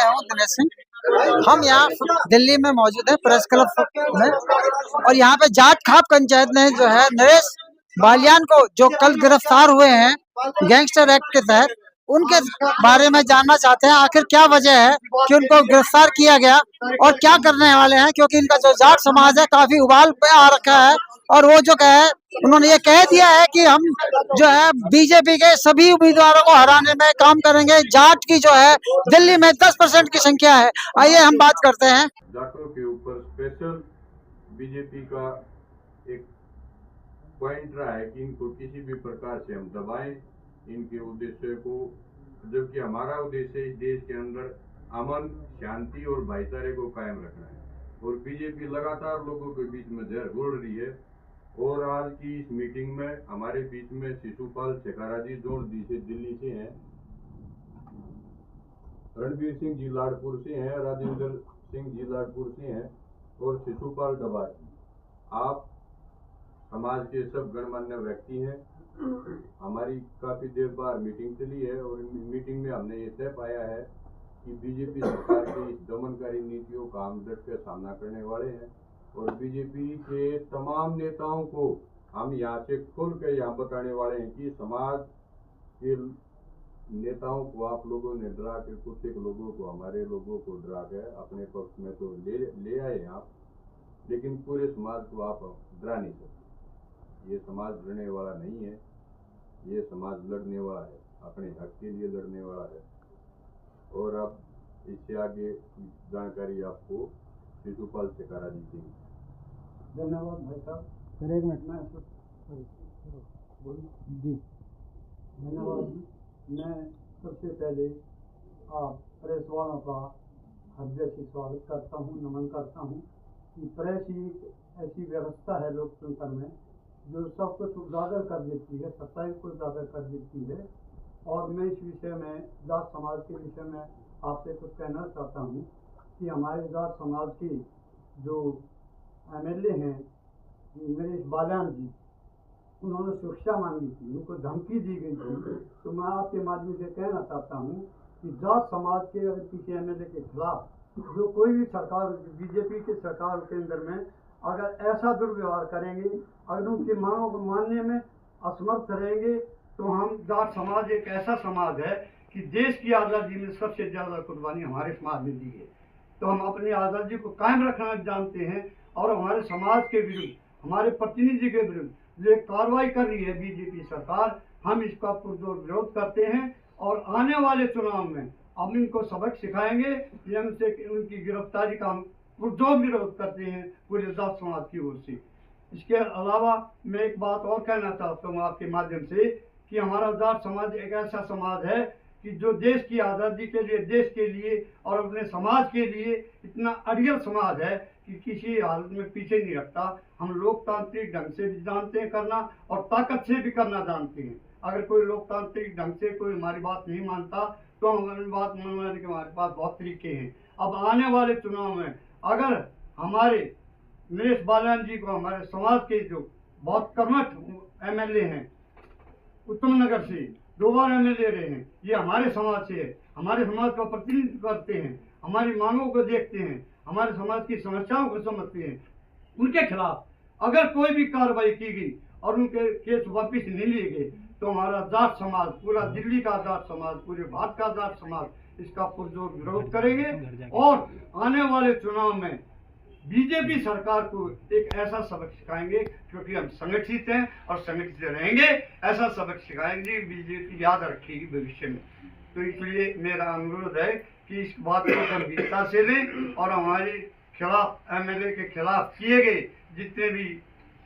मैं हूं दिनेश सिंह। हम यहाँ दिल्ली में मौजूद है प्रेस क्लब में, और यहाँ पे जाट खाप पंचायत ने जो है नरेश बालियान को, जो कल गिरफ्तार हुए हैं गैंगस्टर एक्ट के तहत, उनके बारे में जानना चाहते हैं आखिर क्या वजह है कि उनको गिरफ्तार किया गया और क्या करने वाले हैं, क्योंकि इनका जो जाट समाज है काफी उबाल पे आ रखा है। और वो जो कहे, उन्होंने ये कह दिया है कि हम जो है बीजेपी के सभी उम्मीदवारों को हराने में काम करेंगे। जाट की जो है दिल्ली में 10% की संख्या है। आइए हम बात करते हैं। जाटों के ऊपर स्पेशल बीजेपी का एक पॉइंट रहा है कि इनको किसी भी प्रकार से हम दबाएं इनके उद्देश्य को, जबकि हमारा उद्देश्य इस देश के अंदर अमन, शांति और भाईचारे को कायम रखना है। और बीजेपी लगातार लोगों के बीच में जहर घोल रही है। और आज की इस मीटिंग में हमारे बीच में शिशुपाल शेखारा जी जो दिल्ली से हैं, रणबीर सिंह जी लाडपुर से हैं, राजेंद्र सिंह जी लाडपुर से हैं और शिशुपाल डबा। आप समाज के सब गणमान्य व्यक्ति हैं। हमारी काफी देर बाद मीटिंग चली है और मीटिंग में हमने ये तय पाया है कि बीजेपी सरकार की इस दमनकारी नीतियों का हम डट कर सामना करने वाले हैं। और बीजेपी के तमाम नेताओं को हम यहाँ से खुल कर यहाँ बताने वाले हैं कि समाज के नेताओं को आप लोगों ने डरा के, कुछ एक लोगों को, हमारे लोगों को डरा कर अपने पक्ष में तो ले आए आप, लेकिन पूरे समाज को आप डरा नहीं सकते। ये समाज डरने वाला नहीं है, ये समाज लड़ने वाला है, अपने हक के लिए लड़ने वाला है। और अब इससे आगे जानकारी आपको शिशुपाल शेखारा जी की। धन्यवाद भाई साहब। सर एक मिनट में जी धन्यवाद। मैं सबसे पहले आप प्रेस वालों का हृदय से स्वागत करता हूँ, नमन करता हूँ कि प्रेस ही ऐसी व्यवस्था है लोकतंत्र में जो सब कुछ उजागर कर देती है, सच्चाई को उजागर कर देती है। और मैं इस विषय में, जाट समाज के विषय में आपसे कुछ कहना चाहता हूँ कि हमारे जाट समाज की जो एमएलए हैं नरेश बालियान जी, उन्होंने सुरक्षा मांगी थी, उनको धमकी दी गई थी। तो मैं आपके माध्यम से कहना चाहता हूँ कि जाट समाज के अगर किसी एमएलए के खिलाफ जो कोई भी सरकार, बीजेपी की सरकार के अंदर में अगर ऐसा दुर्व्यवहार करेंगे, अगर उनकी मांगों को मानने में असमर्थ रहेंगे, तो हम जाट समाज एक ऐसा समाज है कि देश की आज़ादी में सबसे ज़्यादा कुर्बानी हमारे समाज ने दी है। तो हम अपनी आज़ादी को कायम रखना जानते हैं। और हमारे समाज के विरुद्ध, हमारे प्रतिनिधि के विरुद्ध जो कार्रवाई कर रही है बीजेपी सरकार, हम इसका पुरजोर विरोध करते हैं। और आने वाले चुनाव में हम इनको सबक सिखाएंगे, जिनसे उनकी गिरफ्तारी का हम पुरजोर विरोध करते हैं पूरे जाट समाज की ओर से। इसके अलावा मैं एक बात और कहना चाहता हूँ आपके माध्यम से कि हमारा जाट समाज एक ऐसा समाज है कि जो देश की आज़ादी के लिए, देश के लिए और अपने समाज के लिए इतना अड़ियल समाज है कि किसी हालत में पीछे नहीं रखता। हम लोकतांत्रिक ढंग से भी जानते हैं करना और ताकत से भी करना जानते हैं। अगर कोई लोकतांत्रिक ढंग से कोई हमारी बात नहीं मानता तो हमारी बात मानने के हमारे पास बहुत तरीके हैं। अब आने वाले चुनाव में अगर हमारे नरेश बालियान जी को, हमारे समाज के जो बहुत कर्मठ एमएलए हैं, उत्तम नगर से 2 बार एमएलए रहे हैं, ये हमारे समाज से है, हमारे समाज का प्रतिनिधित्व करते हैं, हमारी मांगों को देखते हैं, हमारे समाज की समस्याओं को समझते हैं, उनके खिलाफ अगर कोई भी कार्रवाई की गई और उनके केस वापिस नहीं लिए गए तो हमारा जाट समाज, पूरा दिल्ली का जाट समाज, पूरे भारत का जाट समाज इसका पुरजोर विरोध करेंगे। और आने वाले चुनाव में बीजेपी सरकार को एक ऐसा सबक सिखाएंगे, क्योंकि हम संगठित हैं और संगठित रहेंगे, ऐसा सबक सिखाएंगे बीजेपी याद रखेगी भविष्य में। तो इसलिए मेरा अनुरोध है कि इस बात को गंभीरता से लें और हमारे खिलाफ, एमएलए के खिलाफ किए गए जितने भी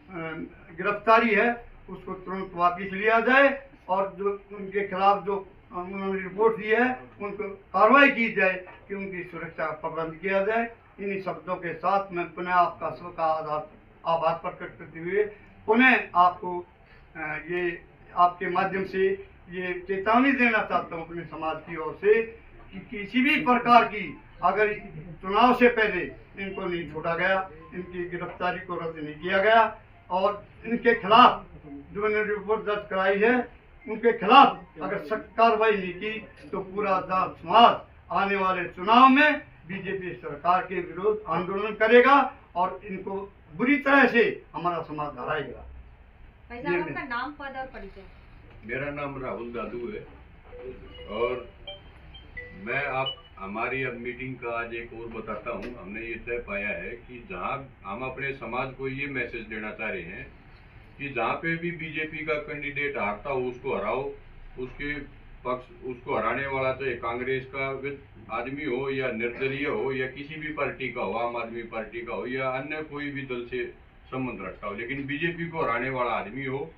गिरफ्तारी है उसको तुरंत वापस लिया जाए और जो उनके खिलाफ जो उन्होंने रिपोर्ट दी है उनको कार्रवाई की जाए कि उनकी सुरक्षा का प्रबंध किया जाए। इन्हीं शब्दों के साथ मैं पुनः आपका सबका आभार प्रकट करते हुए पुनः आपको ये आपके माध्यम से ये चेतावनी देना चाहता हूँ अपने समाज की ओर से कि किसी भी प्रकार की अगर चुनाव से पहले इनको नहीं छोड़ा गया, इनकी गिरफ्तारी को रद्द नहीं किया गया और इनके खिलाफ जो मैंने रिपोर्ट दर्ज कराई है उनके खिलाफ अगर सख्त कार्रवाई नहीं की तो पूरा जाट समाज आने वाले चुनाव में बीजेपी सरकार के विरोध आंदोलन करेगा और इनको बुरी तरह से हमारा समाज हराएगा। भाई साहब, आपका नाम, पद और परिचय। मेरा नाम राहुल दादू है और मैं हमारी अब मीटिंग का आज एक और बताता हूँ। हमने ये तय पाया है कि जहाँ हम अपने समाज को ये मैसेज देना चाह रहे हैं कि जहाँ पे भी बीजेपी का कैंडिडेट हारता हो उसको हराओ, उसके पक्ष उसको हराने वाला चाहे कांग्रेस का आदमी हो या निर्दलीय हो या किसी भी पार्टी का हो, आम आदमी पार्टी का हो या अन्य कोई भी दल से संबंध रखता हो, लेकिन बीजेपी को हराने वाला आदमी हो,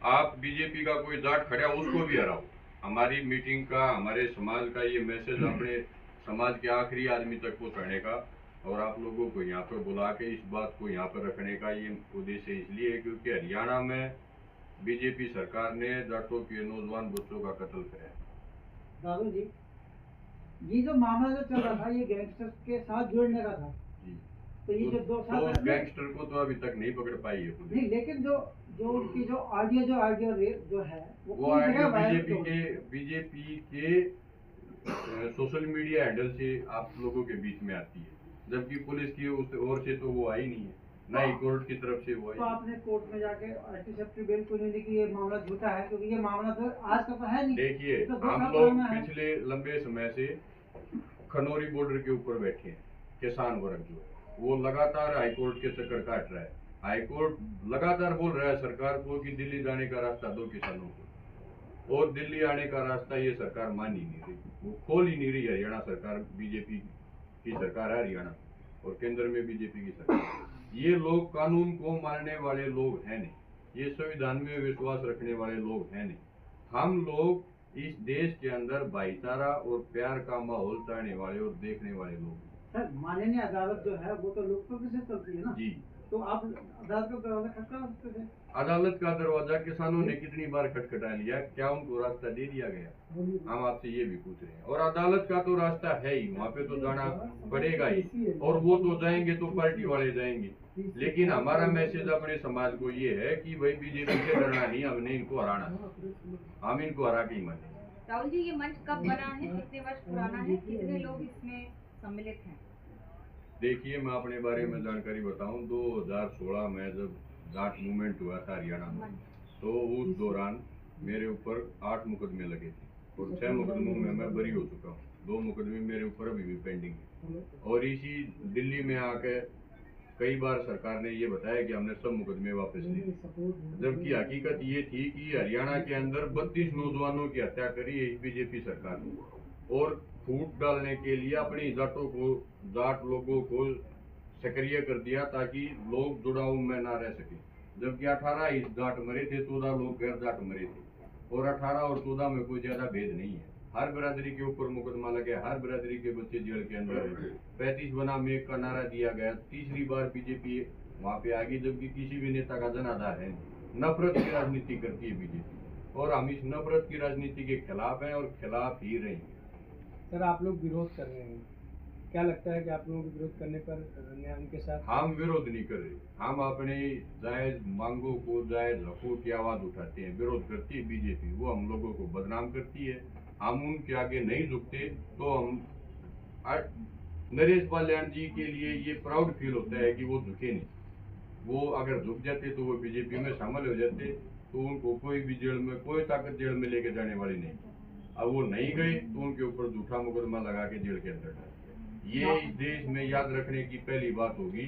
आप बीजेपी का कोई जाट खड़ा उसको भी हराओ। हमारी मीटिंग का, हमारे समाज का ये मैसेज अपने समाज के आखिरी आदमी तक पहुंचाने का और आप लोगों को यहाँ पर बुला के इस बात को यहाँ पर रखने का ये उद्देश्य इसलिए है क्योंकि हरियाणा में बीजेपी सरकार ने जाटों के नौजवान बच्चों का कत्ल कराया। दादू जी, ये जो मामला जो चल रहा था ये गैंगस्टर्स के साथ जुड़ने का था जी। तो ये जो 2 साल तो गैंगस्टर को तो अभी तक नहीं पकड़ पाई है पुलिस। नहीं, लेकिन जो उनकी जो ऑडियो जो है वो ऑडियो बीजेपी के सोशल मीडिया हैंडल से आप लोगों के बीच में आती है, जबकि पुलिस की ओर से तो वो आई नहीं है, ना ही कोर्ट की तरफ से वो आई। तो आपने कोर्ट में जाके एंटीसेप्टिव बेल क्यों नहीं दी कि ये मामला झूठा है, क्योंकि ये मामला तो आज का तो है नहीं। देखिए, तो हम लोग पिछले लंबे समय से खनौरी बॉर्डर के ऊपर बैठे हैं। किसान वर्ग जो है वो लगातार हाईकोर्ट के चक्कर काट रहा है। हाईकोर्ट लगातार बोल रहा है सरकार को कि दिल्ली जाने का रास्ता दो किसानों को, और दिल्ली आने का रास्ता ये सरकार मान ही नहीं रही, वो खोल ही नहीं रही। हरियाणा सरकार बीजेपी की सरकार है हरियाणा, और केंद्र में बीजेपी की सरकार। ये लोग कानून को मानने वाले लोग हैं नहीं, ये संविधान में विश्वास रखने वाले लोग हैं नहीं। हम लोग इस देश के अंदर भाईचारा और प्यार का माहौल चाहने वाले और देखने वाले लोग। सर, माननीय अदालत जो है वो तो लोकतंत्र से चलती है ना जी, तो आप अदालत का दरवाजा खटखटा सकते थे। अदालत का दरवाजा किसानों ने कितनी बार खटखटा लिया, क्या उनको रास्ता दे दिया गया? हम आपसे ये भी पूछ रहे हैं। और अदालत का तो रास्ता है ही, वहाँ पे तो जाना पड़ेगा ही, और वो तो जाएंगे तो पार्टी वाले जाएंगे। लेकिन हमारा मैसेज अपने समाज को ये है कि भाई बीजेपी से डरना नहीं, हमने इनको हराना, हम इनको हरा के ही मानेंगे। राहुल जी, ये मंच कब बना है, कितने वर्ष पुराना है, कितने लोग इसमें सम्मिलित हैं? देखिए, मैं अपने बारे में जानकारी बताऊं, 2016 में जब जाट मूवमेंट हुआ था हरियाणा में, तो उस दौरान मेरे ऊपर 8 मुकदमे लगे थे और 6 मुकदमों में मैं बरी हो चुका हूँ। 2 मुकदमे मेरे ऊपर अभी भी पेंडिंग है। और इसी दिल्ली में आके कई बार सरकार ने ये बताया कि हमने सब मुकदमे वापस लिए, जबकि हकीकत ये थी कि हरियाणा के अंदर 32 नौजवानों की हत्या करी है इस बीजेपी सरकार ने, और फूट डालने के लिए अपनी जाट लोगों को सक्रिय कर दिया ताकि लोग जुड़ाव में ना रह सके। जबकि 18 इस जाट मरे थे, 14 लोग गैर जाट मरे थे, और 18 और 14 में कोई ज्यादा भेद नहीं है। हर बिरादरी के ऊपर मुकदमा लगे, हर बिरादरी के बच्चे जेल के अंदर है। 35 बनाम 1 का नारा दिया गया, तीसरी बार बीजेपी वहाँ पे आ गई, जबकि किसी भी नेता का जनाधार है। नफरत की राजनीति करती है बीजेपी, और हम इस नफरत की राजनीति के खिलाफ हैं और खिलाफ ही रहेंगे। सर, आप लोग विरोध कर रहे हैं, क्या लगता है कि आप लोगों के विरोध करने पर न्याय उनके साथ? हम विरोध नहीं कर रहे, हम अपने जायज मांगों को, जायज हकों की आवाज उठाते हैं। विरोध करती है बीजेपी, वो हम लोगों को बदनाम करती है, हम उनके आगे नहीं झुकते। तो हम नरेश बाल्यान जी के लिए ये प्राउड फील होता है कि वो झुके नहीं। वो अगर झुक जाते तो वो बीजेपी में शामिल हो जाते, तो उनको कोई भी जेल में, कोई ताकत जेल में लेके जाने वाली नहीं। अब वो नहीं गए तो उनके ऊपर झूठा मुकदमा लगा के जेल के अंदर डाल दिया। ये इस देश में याद रखने की पहली बात होगी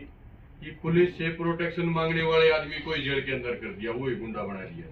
कि पुलिस से प्रोटेक्शन मांगने वाले आदमी को जेल के अंदर कर दिया, वो ही गुंडा बना दिया।